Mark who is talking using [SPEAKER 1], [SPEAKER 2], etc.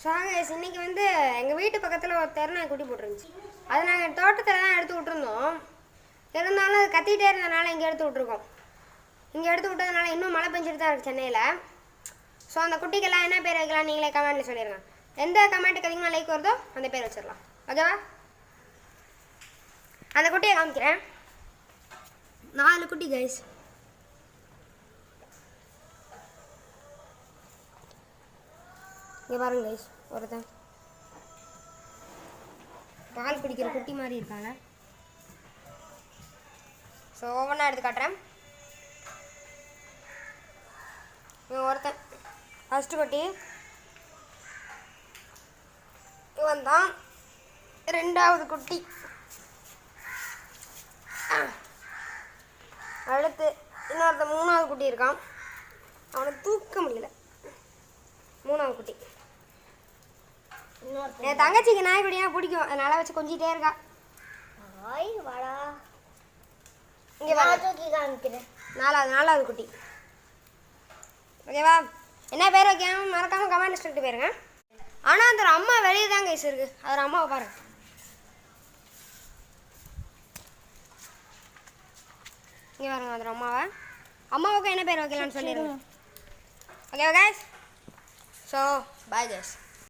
[SPEAKER 1] So guys இன்றைக்கி வந்து எங்கள் வீட்டு பக்கத்தில் ஒரு தெருநாய் குட்டி போட்டுருந்துச்சு. அதை நாங்கள் தோட்டத்தில் தான் எடுத்து விட்டுருந்தோம். இருந்தாலும் அது கத்திகிட்டே இருந்ததுனால இங்கே எடுத்து விட்ருக்கோம். இங்கே எடுத்து விட்டதுனால இன்னும் மழை பெஞ்சிட்டு தான் இருக்குது சென்னையில். ஸோ அந்த குட்டிக்கெல்லாம் என்ன பேர் வைக்கலாம் நீங்களே கமெண்ட்டில் சொல்லிடுங்க. எந்த கமெண்ட்டுக்கு அதிகமாக லைக் வருதோ அந்த பேர் வச்சிடலாம். ஓகேவா? அந்த குட்டியை காமிக்கிறேன். 4 குட்டி கைஸ். இங்கே பாருங்க கைஸ், ஒருத்தன் பால் குடிக்கிற குட்டி மாதிரி இருக்காங்க. ஸோ ஒவ்வொன்றா எடுத்து காட்டுறேன். இவன் ஒருத்தன் ஃபஸ்ட்டு குட்டி, இவன் தான் 2வது குட்டி. அடுத்து இன்னொருத்தன் 3வது குட்டி இருக்கான். அவனை தூக்க முடியல. 3வது குட்டி. என் தங்கச்சிக்கு நாய்க்குட்டியா பிடிக்கும், அதனால வச்சு கொஞ்சிட்டே இருக்கா. இங்கே காமிக்கிறேன். 4வது குட்டி. ஓகேவா? என்ன பேர் வைக்காம மறக்காமல் கமெண்ட் சொல்லிட்டு போயிருங்க. ஆனால் அந்த அம்மா வெளியே தான் கைஸ் இருக்கு. அது அம்மாவை பாருங்க. இங்கே பாருங்க அந்த அம்மாவுக்கு என்ன பேர் வைக்கலாம்னு சொல்லிடுங்க. ஓகேவா கைஸ்? So bye guys.